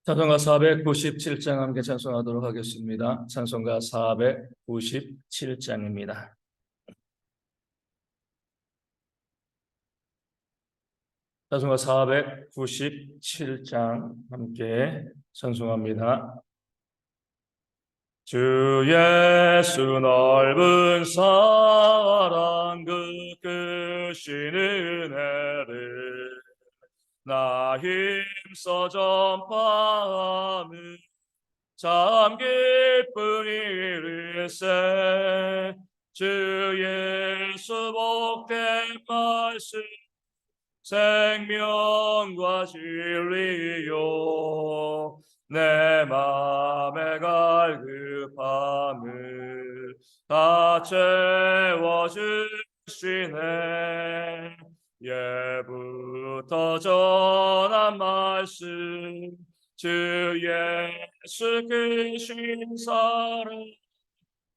찬송가 497장 함께 찬송하도록 하겠습니다. 찬송가 497장입니다. 찬송가 497장 함께 찬송합니다. 주 예수 넓은 사랑 그 크신 은혜를 나 힘써 전파하는 참 기쁜 일일세. 주 예수 복된 말씀 생명과 진리요 내 맘의 갈급함을 다 채워주시네. 예부터 전한 말씀 주 예수 크신 사랑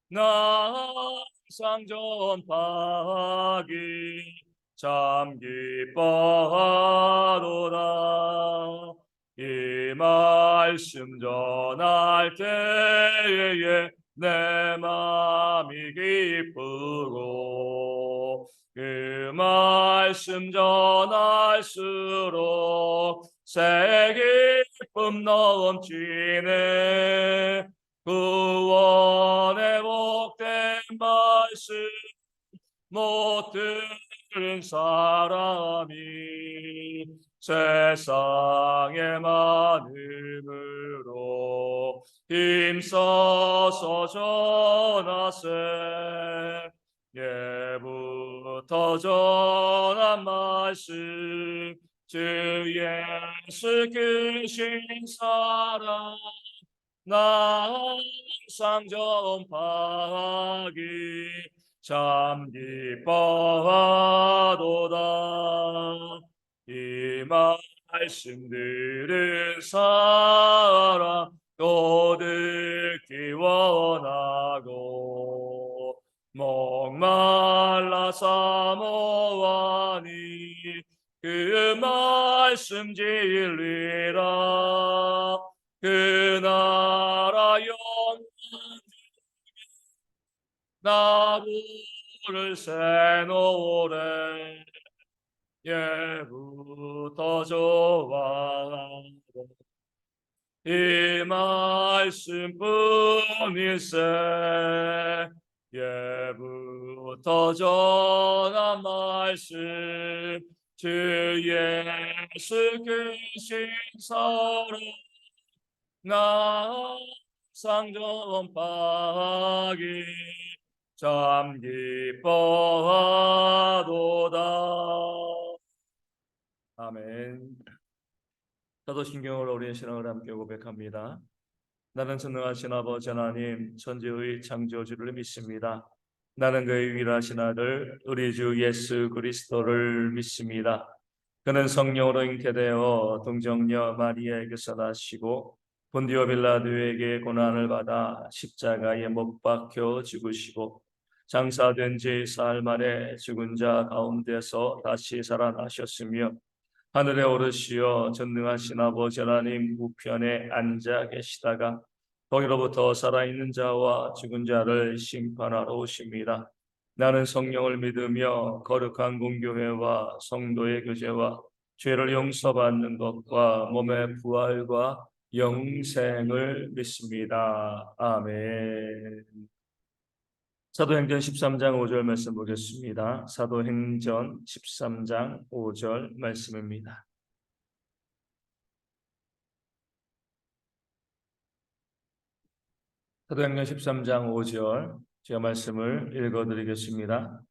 나 항상 전파하기 참 기뻐하도다. 이 말씀 전할 때에 내 맘이 기쁘고 그 말씀 전할수록 새 기쁨 넘치네. 구원의 복된 말씀 못 들은 사람이 세상에 많음으로 힘써서 전하세. 예부터 전한 말씀 주 예수 크신 사랑 나 항상 전파하기 참 기뻐하도다. 이 말씀 들은 사람 또 듣기 원하고 목말라 사모하니 그 말씀 진리라. 그 나라 영원 나무를 새노래 예부터 좋아하고 이 말씀뿐일세. 예부터 전한 말씀 주 예수 크신 사랑 나 항상 전파하기 참 기뻐하도다. 아멘. 사도신경으로 우리의 신앙을 함께 고백합니다. 나는 전능하신 아버지 하나님 천지의 창조주를 믿습니다. 나는 그의 유일하신 아들 우리 주 예수 그리스도를 믿습니다. 그는 성령으로 잉태되어 동정녀 마리아에게서 나시고 본디오 빌라도에게 고난을 받아 십자가에 못 박혀 죽으시고 장사된 지 사흘 만에 죽은 자 가운데서 다시 살아나셨으며 하늘에 오르시어 전능하신 아버지 하나님 우편에 앉아 계시다가 거기로부터 살아있는 자와 죽은 자를 심판하러 오십니다. 나는 성령을 믿으며 거룩한 공교회와 성도의 교제와 죄를 용서받는 것과 몸의 부활과 영생을 믿습니다. 아멘. 사도행전 13장 5절 말씀 보겠습니다. 사도행전 13장 5절 말씀입니다. 사도행전 13장 5절 제가 말씀을 읽어드리겠습니다.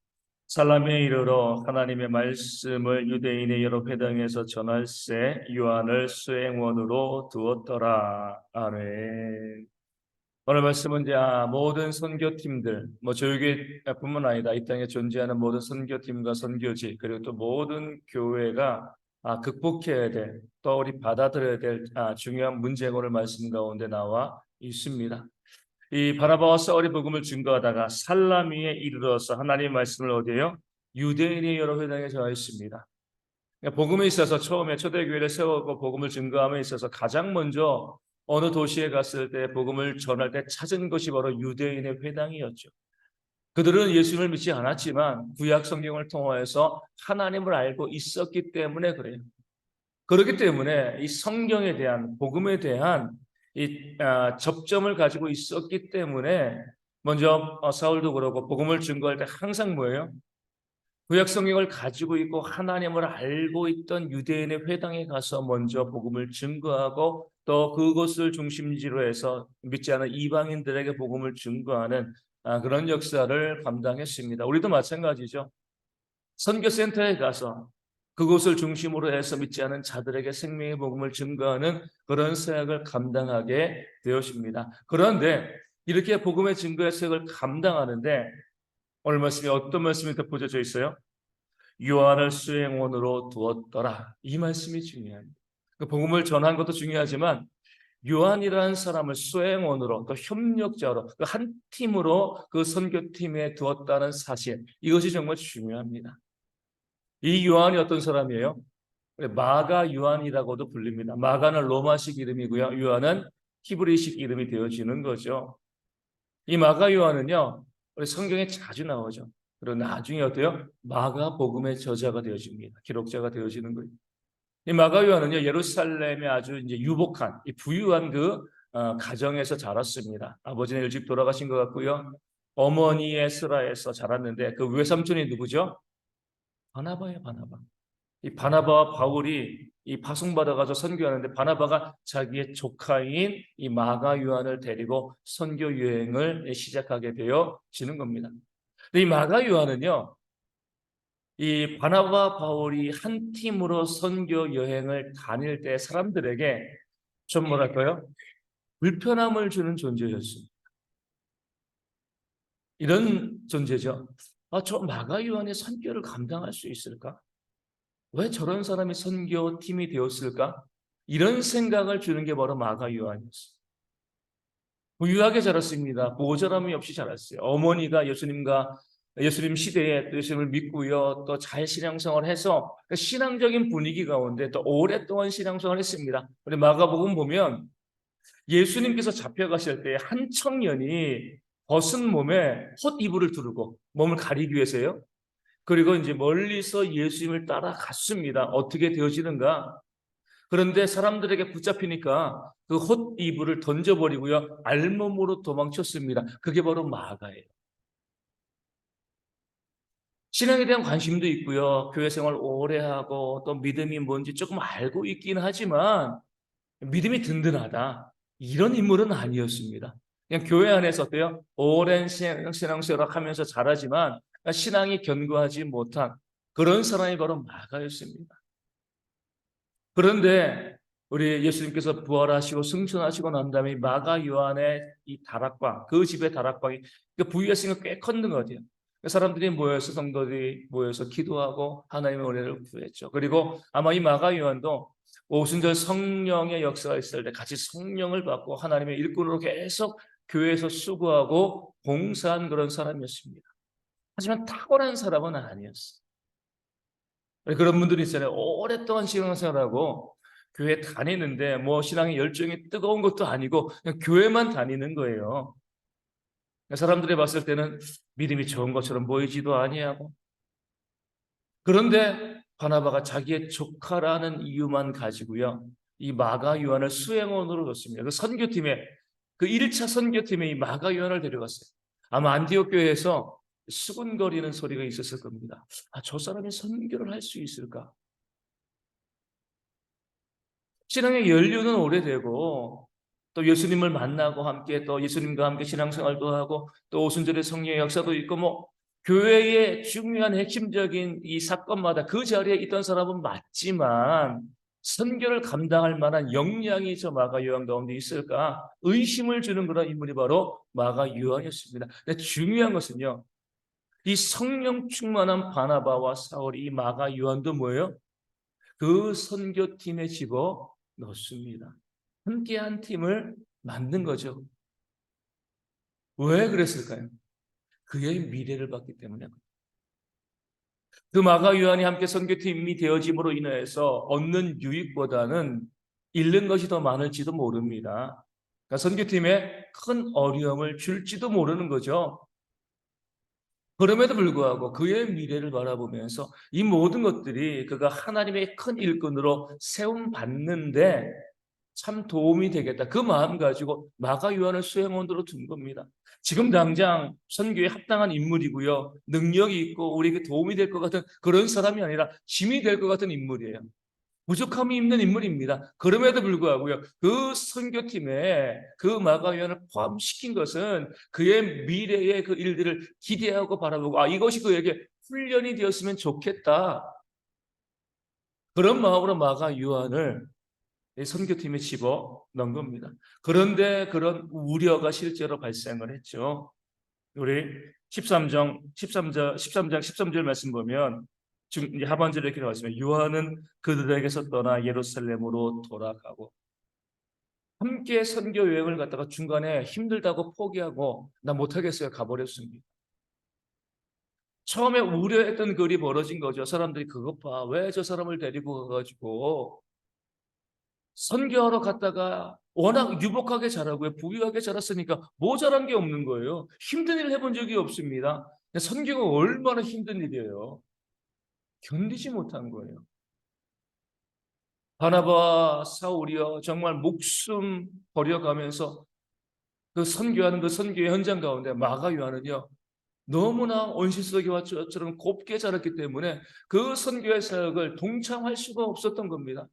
살라미에 이르러 하나님의 말씀을 유대인의 여러 회당에서 전할세 요한을 수행원으로 두었더라. 아멘. 오늘 말씀은 이제 모든 선교팀들, 저희교회뿐만 아니다 이 땅에 존재하는 모든 선교팀과 선교지 그리고 또 모든 교회가 극복해야 될, 또 우리 받아들여야 될 중요한 문제가 오늘 말씀 가운데 나와 있습니다. 이 바나바와 사울이 복음을 증거하다가 살라미에 이르러서 하나님의 말씀을 어디에요? 유대인의 여러 회당에 전했습니다. 그러니까 복음에 있어서 처음에 초대교회를 세우고 복음을 증거함에 있어서 가장 먼저 어느 도시에 갔을 때 복음을 전할 때 찾은 것이 바로 유대인의 회당이었죠. 그들은 예수님을 믿지 않았지만 구약 성경을 통하여서 하나님을 알고 있었기 때문에 그래요. 그렇기 때문에 이 성경에 대한 복음에 대한 접점을 가지고 있었기 때문에 먼저 사울도 그러고 복음을 증거할 때 항상 뭐예요? 구약 성경을 가지고 있고 하나님을 알고 있던 유대인의 회당에 가서 먼저 복음을 증거하고 또 그것을 중심지로 해서 믿지 않은 이방인들에게 복음을 증거하는 그런 역사를 감당했습니다. 우리도 마찬가지죠. 선교센터에 가서 그곳을 중심으로 해서 믿지 않은 자들에게 생명의 복음을 증거하는 그런 사역을 감당하게 되었습니다. 그런데 이렇게 복음의 증거의 사역을 감당하는데 오늘 말씀에 어떤 말씀이 덧붙여져 있어요? 요한을 수행원으로 두었더라. 이 말씀이 중요합니다. 그 복음을 전한 것도 중요하지만 요한이라는 사람을 수행원으로 또 협력자로 그 한 팀으로 그 선교팀에 두었다는 사실, 이것이 정말 중요합니다. 이 요한이 어떤 사람이에요? 마가 요한이라고도 불립니다. 마가는 로마식 이름이고요. 요한은 히브리식 이름이 되어지는 거죠. 이 마가 요한은요, 우리 성경에 자주 나오죠. 그리고 나중에 어때요? 마가복음의 저자가 되어집니다. 기록자가 되어지는 거예요. 이 마가 요한은요, 예루살렘에 아주 이제 유복한, 이 부유한 그 가정에서 자랐습니다. 아버지는 일찍 돌아가신 것 같고요. 어머니의 슬라에서 자랐는데 그 외삼촌이 누구죠? 바나바예요, 바나바. 이 바나바와 바울이 이 파송받아가서 선교하는데 바나바가 자기의 조카인 이 마가 요한을 데리고 선교 여행을 시작하게 되어지는 겁니다. 근데 이 마가 요한은요, 이 바나바 바울이 한 팀으로 선교 여행을 다닐 때 사람들에게 좀 뭐랄까요? 불편함을 주는 존재였습니다. 이런 존재죠. 저 마가 요한의 선교를 감당할 수 있을까? 왜 저런 사람이 선교팀이 되었을까? 이런 생각을 주는 게 바로 마가 요한이었어요. 부유하게 자랐습니다. 모자람이 없이 자랐어요. 어머니가 예수님 시대에 또 예수님을 믿고요. 또 잘 신앙생활을 해서 그 신앙적인 분위기 가운데 또 오랫동안 신앙생활을 했습니다. 우리 마가복음 보면 예수님께서 잡혀가실 때 한 청년이 벗은 몸에 헛 이불을 두르고 몸을 가리기 위해서요. 그리고 이제 멀리서 예수님을 따라갔습니다. 어떻게 되어지는가? 그런데 사람들에게 붙잡히니까 그 헛 이불을 던져버리고요. 알몸으로 도망쳤습니다. 그게 바로 마가예요. 신앙에 대한 관심도 있고요. 교회 생활 오래 하고 또 믿음이 뭔지 조금 알고 있긴 하지만 믿음이 든든하다. 이런 인물은 아니었습니다. 그냥 교회 안에서 어때요? 오랜 신앙생활을 하면서 잘하지만 신앙이 견고하지 못한 그런 사람이 바로 마가였습니다. 그런데 우리 예수님께서 부활하시고 승천하시고 난 다음에 마가 요한의 이 다락방, 그 집의 다락방이 부유했으니까 꽤 컸는 것 같아요. 사람들이 모여서 성도들이 모여서 기도하고 하나님의 은혜를 구했죠. 그리고 아마 이 마가 요한도 오순절 성령의 역사가 있을 때 같이 성령을 받고 하나님의 일꾼으로 계속 교회에서 수고하고 봉사한 그런 사람이었습니다. 하지만 탁월한 사람은 아니었어요. 그런 분들이 있잖아요. 오랫동안 신앙생활하고 교회 다니는데 뭐 신앙의 열정이 뜨거운 것도 아니고 그냥 교회만 다니는 거예요. 사람들이 봤을 때는 믿음이 좋은 것처럼 보이지도 아니하고 그런데 바나바가 자기의 조카라는 이유만 가지고요. 이 마가 요한을 수행원으로 뒀습니다. 그 선교팀에 그 1차 선교팀에 이 마가 요한을 데려갔어요. 아마 안디옥 교회에서 수군거리는 소리가 있었을 겁니다. 저 사람이 선교를 할 수 있을까? 신앙의 연륜은 오래되고 또 예수님을 만나고 함께 또 예수님과 함께 신앙생활도 하고 또 오순절의 성령의 역사도 있고 뭐 교회의 중요한 핵심적인 이 사건마다 그 자리에 있던 사람은 맞지만 선교를 감당할 만한 역량이 저 마가 요한 가운데 있을까 의심을 주는 그런 인물이 바로 마가 요한이었습니다. 근데 중요한 것은요. 이 성령 충만한 바나바와 사울이 이 마가 요한도 뭐예요? 그 선교팀에 집어 넣습니다. 함께 한 팀을 만든 거죠. 왜 그랬을까요? 그의 미래를 봤기 때문에. 그 마가 요한이 함께 선교팀이 되어짐으로 인해서 얻는 유익보다는 잃는 것이 더 많을지도 모릅니다. 그러니까 선교팀에 큰 어려움을 줄지도 모르는 거죠. 그럼에도 불구하고 그의 미래를 바라보면서 이 모든 것들이 그가 하나님의 큰 일꾼으로 세움 받는데 참 도움이 되겠다. 그 마음 가지고 마가 요한을 수행원으로 둔 겁니다. 지금 당장 선교에 합당한 인물이고요. 능력이 있고 우리에게 도움이 될 것 같은 그런 사람이 아니라 짐이 될 것 같은 인물이에요. 부족함이 있는 인물입니다. 그럼에도 불구하고요. 그 선교팀에 그 마가 요한을 포함시킨 것은 그의 미래의 그 일들을 기대하고 바라보고 이것이 그에게 훈련이 되었으면 좋겠다. 그런 마음으로 마가 요한을 선교팀에 집어 넣은 겁니다. 그런데 그런 우려가 실제로 발생을 했죠. 우리 13장 13절 말씀 보면 이제 하반절에 이렇게 나와 있습니다. 요한은 그들에게서 떠나 예루살렘으로 돌아가고 함께 선교 여행을 갔다가 중간에 힘들다고 포기하고 나 못하겠어요 가버렸습니다. 처음에 우려했던 그 일이 벌어진 거죠. 사람들이 그것 봐. 왜 저 사람을 데리고 가가지고 선교하러 갔다가 워낙 유복하게 자라고요. 부유하게 자랐으니까 모자란 게 없는 거예요. 힘든 일을 해본 적이 없습니다. 선교가 얼마나 힘든 일이에요. 견디지 못한 거예요. 바나바와 사울이요 정말 목숨 버려가면서 그 선교하는 그 선교의 현장 가운데 마가 요한은요 너무나 온실속이와처럼 곱게 자랐기 때문에 그 선교의 사역을 동참할 수가 없었던 겁니다.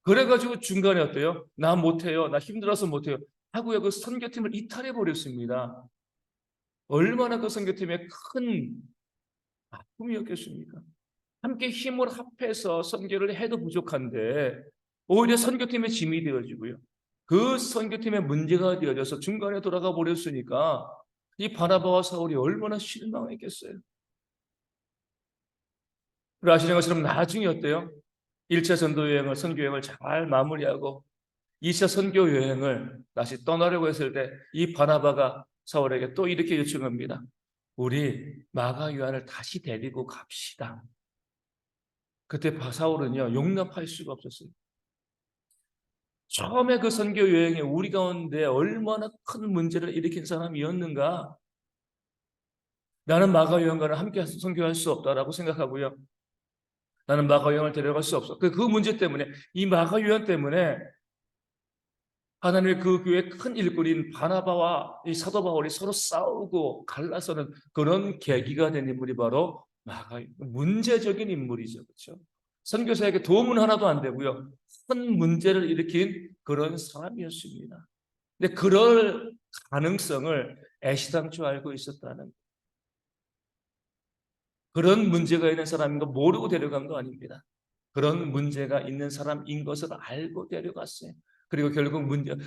그래가지고 중간에 어때요? 나 못해요. 나 힘들어서 못해요. 하고요 그 선교팀을 이탈해 버렸습니다. 얼마나 그 선교팀의 큰 아픔이었겠습니까? 함께 힘을 합해서 선교를 해도 부족한데 오히려 선교팀의 짐이 되어지고요. 그 선교팀의 문제가 되어져서 중간에 돌아가 버렸으니까 이 바나바와 사울이 얼마나 실망했겠어요. 그리고 아시는 것처럼 나중에 어때요? 1차 선교 여행을 선교 여행을 잘 마무리하고 2차 선교 여행을 다시 떠나려고 했을 때 이 바나바가 사울에게 또 이렇게 요청합니다. 우리 마가 요한을 다시 데리고 갑시다. 그때 사울은요 용납할 수가 없었어요. 처음에 그 선교 여행에 우리 가운데 얼마나 큰 문제를 일으킨 사람이었는가. 나는 마가 요한과는 함께 선교할 수 없다라고 생각하고요. 나는 마가 요한을 데려갈 수 없어. 그 문제 때문에 이 마가 요한 때문에 하나님의 그 교회 큰 일꾼인 바나바와 이 사도 바울이 서로 싸우고 갈라서는 그런 계기가 된 인물이 바로 마가 문제적인 인물이죠. 그렇죠? 선교사에게 도움은 하나도 안 되고요. 큰 문제를 일으킨 그런 사람이었습니다. 근데 그럴 가능성을 애시당초 알고 있었다는 그런 문제가 있는 사람인 거 모르고 데려간 거 아닙니다. 그런 문제가 있는 사람인 것을 알고 데려갔어요. 그리고 결국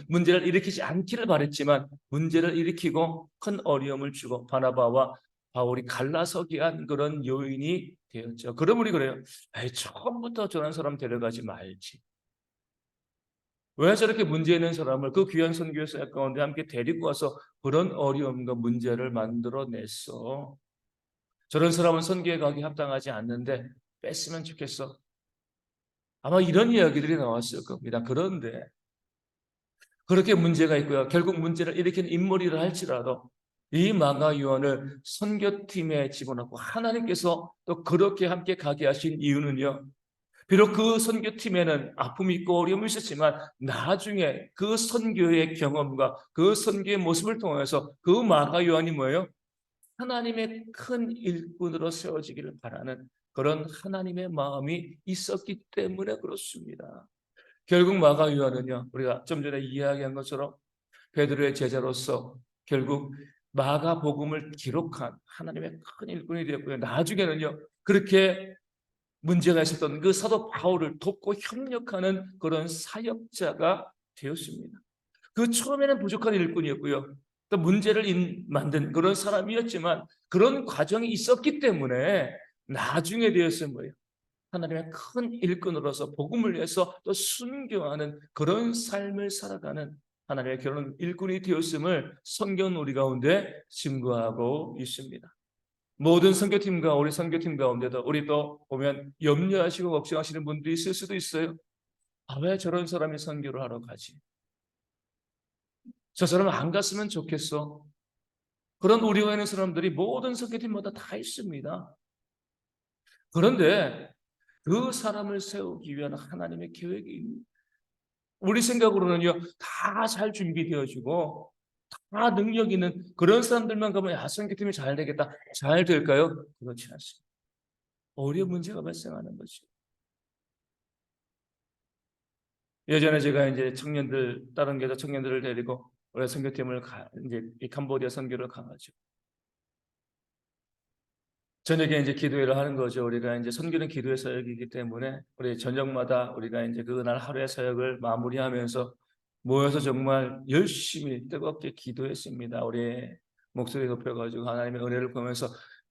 문제를 일으키지 않기를 바랬지만 문제를 일으키고 큰 어려움을 주고 바나바와 바울이 갈라서게 한 그런 요인이 되었죠. 그럼 우리 그래요. 처음부터 저런 사람 데려가지 말지. 왜 저렇게 문제 있는 사람을 그 귀한 선교사 가운데 함께 데리고 와서 그런 어려움과 문제를 만들어냈어. 저런 사람은 선교에 가기 합당하지 않는데 뺐으면 좋겠어. 아마 이런 이야기들이 나왔을 겁니다. 그런데 그렇게 문제가 있고요. 결국 문제를 일으킨 인물이라 할지라도 이 마가 요한을 선교팀에 집어넣고 하나님께서 또 그렇게 함께 가게 하신 이유는요. 비록 그 선교팀에는 아픔이 있고 어려움이 있었지만 나중에 그 선교의 경험과 그 선교의 모습을 통해서 그 마가 요한이 뭐예요? 하나님의 큰 일꾼으로 세워지기를 바라는 그런 하나님의 마음이 있었기 때문에 그렇습니다. 결국 마가 요한은요, 우리가 좀 전에 이야기한 것처럼 베드로의 제자로서 결국 마가 복음을 기록한 하나님의 큰 일꾼이 되었고요. 나중에는요, 그렇게 문제가 있었던 그 사도 바울을 돕고 협력하는 그런 사역자가 되었습니다. 그 처음에는 부족한 일꾼이었고요. 또 문제를 만든 그런 사람이었지만 그런 과정이 있었기 때문에 나중에 되었을 뭐예요? 하나님의 큰 일꾼으로서 복음을 위해서 또 순교하는 그런 삶을 살아가는 하나님의 그런 일꾼이 되었음을 성경은 우리 가운데 증거하고 있습니다. 모든 선교팀과 우리 선교팀 가운데도 우리 또 보면 염려하시고 걱정하시는 분들이 있을 수도 있어요. 아, 왜 저런 사람이 선교를 하러 가지? 저 사람은 안 갔으면 좋겠어. 그런 우려가 있는 사람들이 모든 선교팀마다 다 있습니다. 그런데 그 사람을 세우기 위한 하나님의 계획이 우리 생각으로는요, 다 잘 준비되어지고 다 능력 있는 그런 사람들만 가면 야, 선교팀이 잘 되겠다. 잘 될까요? 그렇지 않습니다. 어려운 문제가 발생하는 거죠. 예전에 제가 이제 청년들, 다른 교회 청년들을 데리고 우리 선교팀을 이제 이 캄보디아 선교를 가가지고 저녁에 이제 기도회를 하는 거죠. 우리가 이제 선교는 기도의 사역이기 때문에 우리 저녁마다 우리가 이제 그날 하루의 사역을 마무리하면서 모여서 정말 열심히 뜨겁게 기도했습니다. 우리의 목소리 높여가지고 하나님의 은혜를 보면서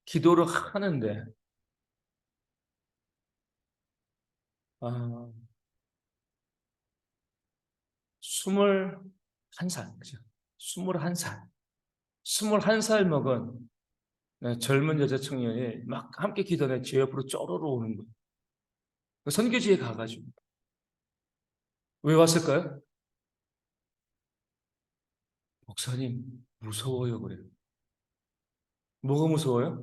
기도를 하는데 아, 21살, 그죠? 21살. 21살 먹은 젊은 여자 청년이 막 함께 기도하는 제 옆으로 쪼르르 오는 거예요. 그 선교지에 가가지고. 왜 왔을까요? 목사님, 무서워요, 그래요. 뭐가 무서워요?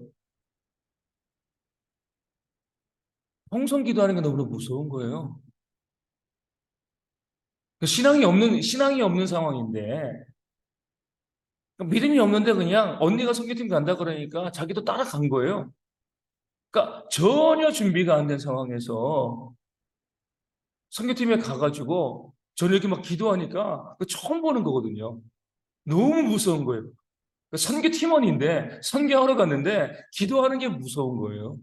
홍성 기도하는 게 너무나 무서운 거예요. 신앙이 없는 상황인데, 믿음이 없는데 그냥 언니가 선교팀 간다 그러니까 자기도 따라간 거예요. 그러니까 전혀 준비가 안 된 상황에서 선교팀에 가가지고 저녁에 막 기도하니까 처음 보는 거거든요. 너무 무서운 거예요. 선교 팀원인데 선교하러 갔는데 기도하는 게 무서운 거예요.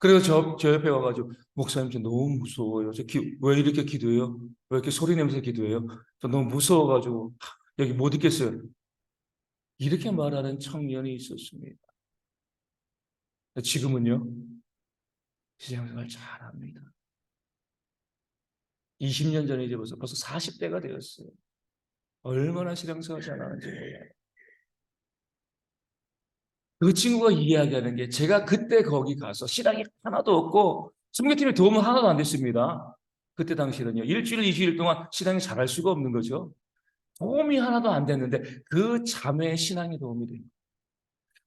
그래서 저 옆에 와가지고 목사님 저 너무 무서워요. 왜 이렇게 기도해요? 왜 이렇게 소리 내면서 기도해요? 저 너무 무서워가지고 여기 못 있겠어요. 이렇게 말하는 청년이 있었습니다. 지금은요 신앙생활 잘합니다. 20년 전에 이제 벌써 40대가 되었어요. 얼마나 신앙생활 잘하는지 몰라요. 그 친구가 이야기하는 게 제가 그때 거기 가서 신앙이 하나도 없고 선교팀에 도움은 하나도 안 됐습니다. 그때 당시는요. 일주일, 2주일 동안 신앙이 잘할 수가 없는 거죠. 도움이 하나도 안 됐는데 그 자매의 신앙이 도움이 된 거예요.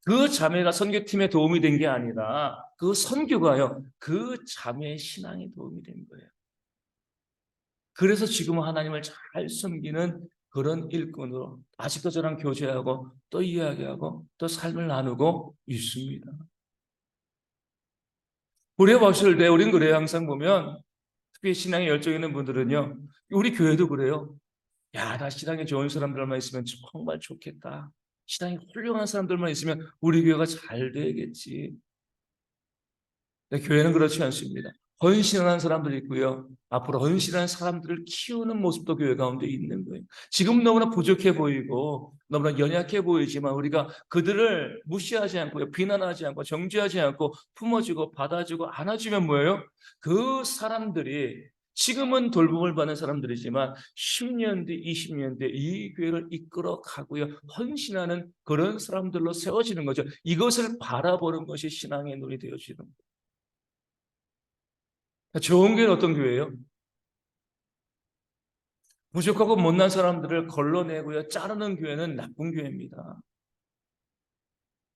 그 자매가 선교팀에 도움이 된 게 아니라 그 선교가요. 그 자매의 신앙이 도움이 된 거예요. 그래서 지금은 하나님을 잘 섬기는 그런 일꾼으로 아직도 저랑 교제하고 또 이야기하고 또 삶을 나누고 있습니다. 우리가 봤을 때 우리는 그래요. 항상 보면 특히 신앙에 열정 있는 분들은요. 우리 교회도 그래요. 야, 나 신앙이 좋은 사람들만 있으면 정말 좋겠다. 신앙이 훌륭한 사람들만 있으면 우리 교회가 잘 되겠지. 근데 교회는 그렇지 않습니다. 헌신하는 사람들이 있고요. 앞으로 헌신하는 사람들을 키우는 모습도 교회 가운데 있는 거예요. 지금 너무나 부족해 보이고 너무나 연약해 보이지만 우리가 그들을 무시하지 않고 비난하지 않고 정죄하지 않고 품어주고 받아주고 안아주면 뭐예요? 그 사람들이 지금은 돌봄을 받는 사람들이지만 10년 뒤, 20년 뒤 이 교회를 이끌어 가고요. 헌신하는 그런 사람들로 세워지는 거죠. 이것을 바라보는 것이 신앙의 눈이 되어지는 거예요. 좋은 교회는 어떤 교회예요? 부족하고 못난 사람들을 걸러내고요. 자르는 교회는 나쁜 교회입니다.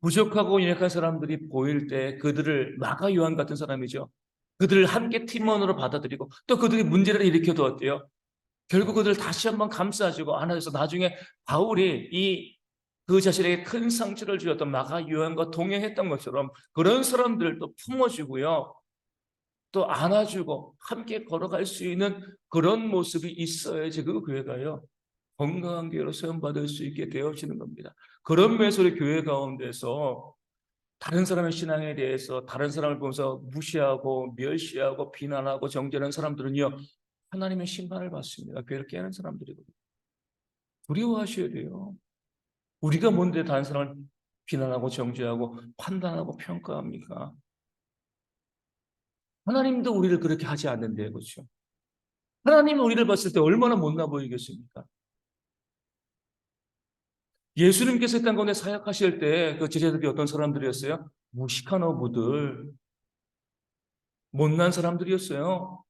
부족하고 연약한 사람들이 보일 때 그들을 마가 요한 같은 사람이죠. 그들을 함께 팀원으로 받아들이고 또 그들이 문제를 일으켜도 어때요? 결국 그들을 다시 한번 감싸주고 안아줘서 나중에 바울이 그 자신에게 큰 상처를 주었던 마가 요한과 동행했던 것처럼 그런 사람들을 또 품어주고요. 또 안아주고 함께 걸어갈 수 있는 그런 모습이 있어야지 그 교회가요. 건강한 교회로 세움받을 수 있게 되어지는 겁니다. 그런 면에서 우리 교회 가운데서 다른 사람의 신앙에 대해서 다른 사람을 보면서 무시하고 멸시하고 비난하고 정죄하는 사람들은요. 하나님의 심판을 받습니다. 교회를 깨는 사람들이거든요. 두려워하셔야 돼요. 우리가 뭔데 다른 사람을 비난하고 정죄하고 판단하고 평가합니까? 하나님도 우리를 그렇게 하지 않는데 그렇죠? 하나님은 우리를 봤을 때 얼마나 못나 보이겠습니까? 예수님께서 이 땅 가운데 사역하실 때 그 제자들이 어떤 사람들이었어요? 무식한 어부들, 못난 사람들이었어요.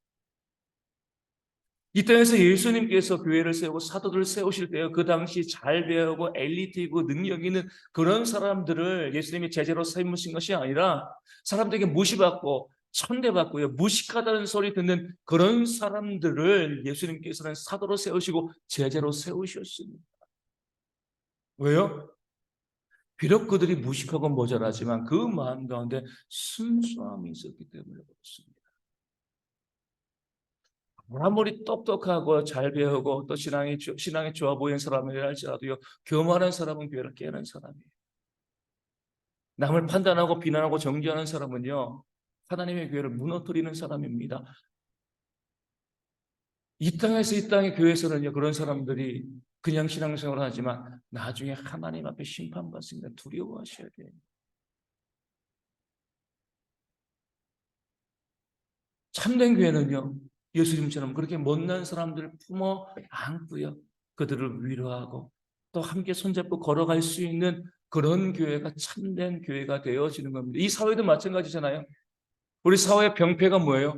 이 땅에서 예수님께서 교회를 세우고 사도들을 세우실 때요, 그 당시 잘 배우고 엘리트이고 능력 있는 그런 사람들을 예수님이 제자로 삼으신 것이 아니라 사람들에게 무시받고 천대받고요, 무식하다는 소리 듣는 그런 사람들을 예수님께서는 사도로 세우시고 제자로 세우셨습니다. 왜요? 비록 그들이 무식하고 모자라지만 그 마음 가운데 순수함이 있었기 때문에 그렇습니다. 아무리 똑똑하고 잘 배우고 또 신앙이 좋아 보이는 사람이라 할지라도요, 교만한 사람은 교회를 깨는 사람이에요. 남을 판단하고 비난하고 정죄하는 사람은요, 하나님의 교회를 무너뜨리는 사람입니다. 이 땅에서 이 땅의 교회에서는요, 그런 사람들이 그냥 신앙생활을 하지만 나중에 하나님 앞에 심판받습니다. 두려워하셔야 돼요. 참된 교회는요, 예수님처럼 그렇게 못난 사람들을 품어 안고요, 그들을 위로하고 또 함께 손잡고 걸어갈 수 있는 그런 교회가 참된 교회가 되어지는 겁니다. 이 사회도 마찬가지잖아요. 우리 사회의 병폐가 뭐예요?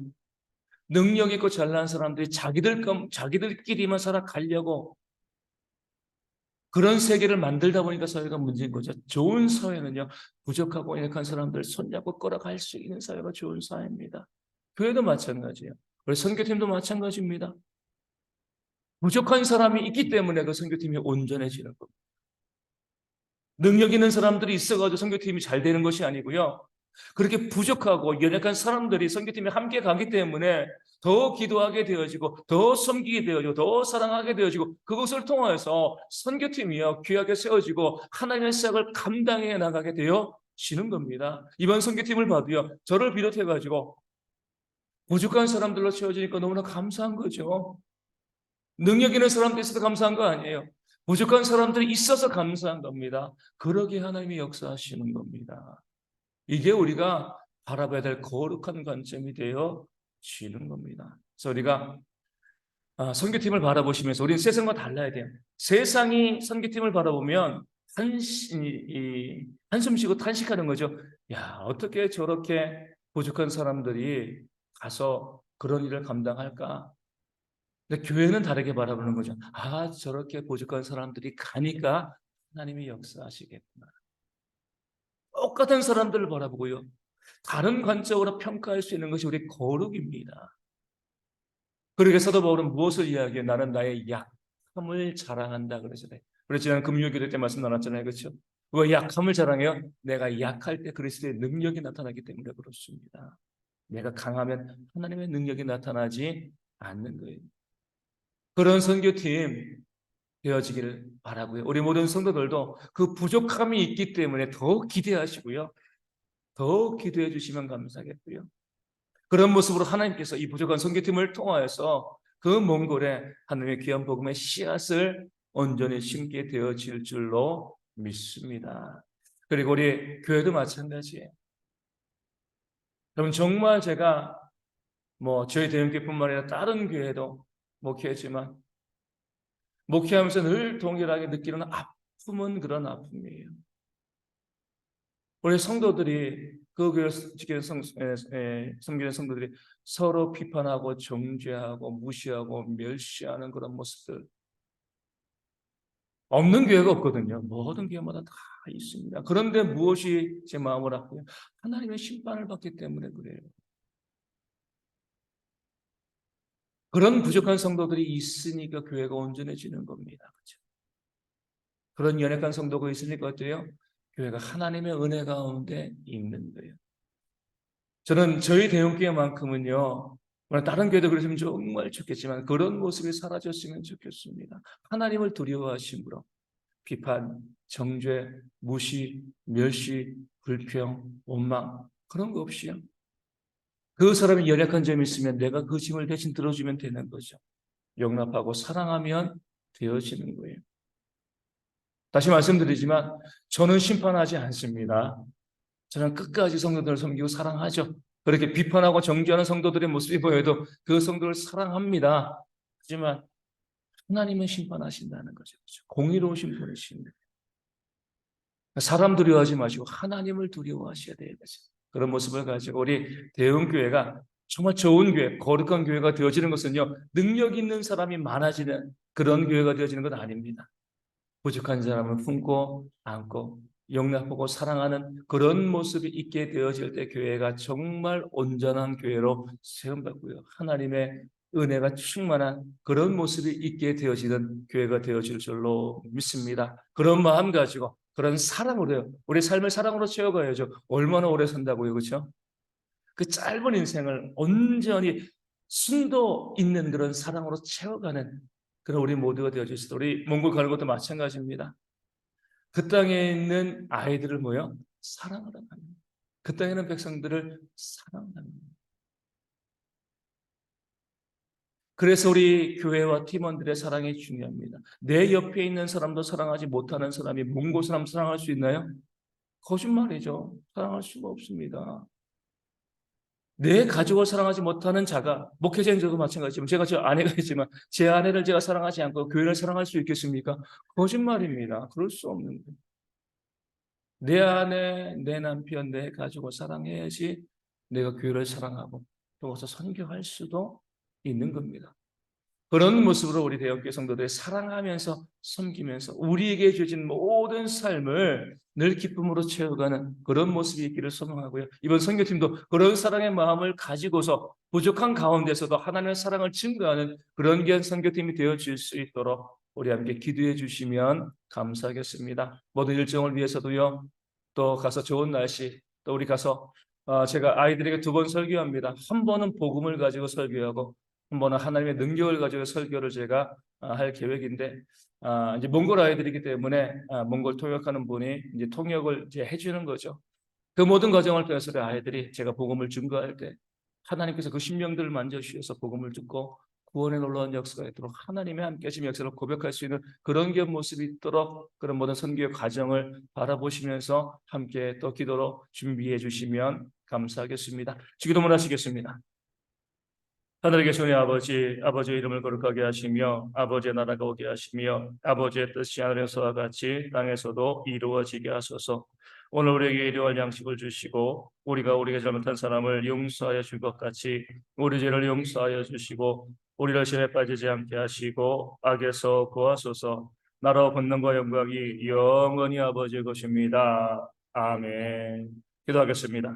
능력 있고 잘난 사람들이 자기들끼리만 살아가려고 그런 세계를 만들다 보니까 사회가 문제인 거죠. 좋은 사회는요, 부족하고 연약한 사람들 손잡고 걸어갈 수 있는 사회가 좋은 사회입니다. 교회도 마찬가지예요. 우리 선교팀도 마찬가지입니다. 부족한 사람이 있기 때문에 그 선교팀이 온전해지는 겁니다. 능력 있는 사람들이 있어가지고 선교팀이 잘 되는 것이 아니고요, 그렇게 부족하고 연약한 사람들이 선교팀에 함께 가기 때문에 더 기도하게 되어지고 더 섬기게 되어지고 더 사랑하게 되어지고 그것을 통해서 선교팀이요, 귀하게 세워지고 하나님의 사역을 감당해 나가게 되어지는 겁니다. 이번 선교팀을 봐도요, 저를 비롯해가지고 부족한 사람들로 채워지니까 너무나 감사한 거죠. 능력 있는 사람도 있어서 감사한 거 아니에요. 부족한 사람들이 있어서 감사한 겁니다. 그러게 하나님이 역사하시는 겁니다. 이게 우리가 바라봐야 될 거룩한 관점이 되어지는 겁니다. 그래서 우리가 선교팀을 바라보시면서 우리는 세상과 달라야 돼요. 세상이 선교팀을 바라보면 한숨 쉬고 탄식하는 거죠. 야, 어떻게 저렇게 부족한 사람들이 가서 그런 일을 감당할까? 근데 교회는 다르게 바라보는 거죠. 아, 저렇게 부족한 사람들이 가니까 하나님이 역사하시겠구나. 똑같은 사람들을 바라보고요, 다른 관점으로 평가할 수 있는 것이 우리 거룩입니다. 그러게 사도 바울은 무엇을 이야기해? 나는 나의 약함을 자랑한다 그러잖아요. 우리 지난 금요일 때 말씀 나눴잖아요. 그렇죠? 왜 약함을 자랑해요? 내가 약할 때 그리스도의 능력이 나타나기 때문에 그렇습니다. 내가 강하면 하나님의 능력이 나타나지 않는 거예요. 그런 선교팀 되어지기를 바라고요. 우리 모든 성도들도 그 부족함이 있기 때문에 더 기대하시고요, 더 기도해 주시면 감사하겠고요. 그런 모습으로 하나님께서 이 부족한 선교팀을 통하여서 그 몽골에 하나님의 귀한 복음의 씨앗을 온전히 심게 되어질 줄로 믿습니다. 그리고 우리 교회도 마찬가지예요. 여러분, 정말 제가 저희 대형교회뿐만 아니라 다른 교회도 목회했지만 목회하면서 늘 동일하게 느끼는 아픔은 그런 아픔이에요. 우리 성도들이 그 교회 섬기는 성도들이 서로 비판하고 정죄하고 무시하고 멸시하는 그런 모습들, 없는 교회가 없거든요. 모든 교회마다 다 있습니다. 그런데 무엇이 제 마음을 아프냐? 하나님의 심판을 받기 때문에 그래요. 그런 부족한 성도들이 있으니까 교회가 온전해지는 겁니다. 그렇죠? 그런 연약한 성도가 있으니까 어때요? 교회가 하나님의 은혜 가운데 있는 거예요. 저는 저희 대형교회만큼은요, 물론 다른 교회도 그랬으면 정말 좋겠지만 그런 모습이 사라졌으면 좋겠습니다. 하나님을 두려워하심으로 비판, 정죄, 무시, 멸시, 불평, 원망 그런 거 없이요, 그 사람이 연약한 점이 있으면 내가 그 짐을 대신 들어주면 되는 거죠. 용납하고 사랑하면 되어지는 거예요. 다시 말씀드리지만 저는 심판하지 않습니다. 저는 끝까지 성도들을 섬기고 사랑하죠. 그렇게 비판하고 정죄하는 성도들의 모습이 보여도 그 성도를 사랑합니다. 하지만 하나님은 심판하신다는 거죠. 공의로우신 분이십니다. 사람 두려워하지 마시고 하나님을 두려워하셔야 돼요. 그런 모습을 가지고 우리 대형교회가 정말 좋은 교회, 거룩한 교회가 되어지는 것은요, 능력 있는 사람이 많아지는 그런 교회가 되어지는 건 아닙니다. 부족한 사람을 품고 안고 용납하고 사랑하는 그런 모습이 있게 되어질 때 교회가 정말 온전한 교회로 세움받고요. 하나님의 은혜가 충만한 그런 모습이 있게 되어지는 교회가 되어질 줄로 믿습니다. 그런 마음 가지고 그런 사랑으로요. 우리 삶을 사랑으로 채워가야죠. 얼마나 오래 산다고요, 그렇죠? 그 짧은 인생을 온전히 순도 있는 그런 사랑으로 채워가는 그런 우리 모두가 되어질 수 있도록 우리 몽골 가는 것도 마찬가지입니다. 그 땅에 있는 아이들을 뭐요? 사랑하라는 겁니다. 그 땅에 있는 백성들을 사랑하라는 겁니다. 그래서 우리 교회와 팀원들의 사랑이 중요합니다. 내 옆에 있는 사람도 사랑하지 못하는 사람이 몽골 사람 사랑할 수 있나요? 거짓말이죠. 사랑할 수가 없습니다. 내 가족을 사랑하지 못하는 자가 목회자인 저도 마찬가지지만 제가 저 아내가 있지만 제 아내를 제가 사랑하지 않고 교회를 사랑할 수 있겠습니까? 거짓말입니다. 그럴 수 없는 거예요. 내 아내, 내 남편, 내 가족을 사랑해야지 내가 교회를 사랑하고 또 가서 선교할 수도 있는 겁니다. 그런 모습으로 우리 대형교회 성도들이 사랑하면서 섬기면서 우리에게 주어진 모든 삶을 늘 기쁨으로 채워가는 그런 모습이 있기를 소망하고요. 이번 선교팀도 그런 사랑의 마음을 가지고서 부족한 가운데서도 하나님의 사랑을 증거하는 그런 귀한 선교팀이 되어줄 수 있도록 우리 함께 기도해 주시면 감사하겠습니다. 모든 일정을 위해서도요. 또 가서 좋은 날씨 또 우리 가서 제가 아이들에게 2번 설교합니다. 한 번은 복음을 가지고 설교하고 한 번은 하나님의 능력을 가지고 설교를 제가 할 계획인데 이제 몽골 아이들이기 때문에 몽골 통역하는 분이 이제 통역을 이제 해주는 거죠. 그 모든 과정을 통해서 그 아이들이 제가 복음을 증거할 때 하나님께서 그 심령들을 만져주셔서 복음을 듣고 구원에 놀라운 역사가 있도록 하나님의 함께 하신 역사를 고백할 수 있는 그런 귀한 모습이 있도록 그런 모든 선교의 과정을 바라보시면서 함께 또 기도로 준비해 주시면 감사하겠습니다. 기도문 하시겠습니다. 하늘에 계신 우리 아버지, 아버지의 이름을 거룩하게 하시며 아버지의 나라가 오게 하시며 아버지의 뜻이 하늘에서와 같이 땅에서도 이루어지게 하소서. 오늘 우리에게 일용할 양식을 주시고 우리가 우리에게 잘못한 사람을 용서하여 줄 것 같이 우리 죄를 용서하여 주시고 우리를 시험에 빠지지 않게 하시고 악에서 구하소서. 나라와 권능과 영광이 영원히 아버지의 것입니다. 아멘. 기도하겠습니다.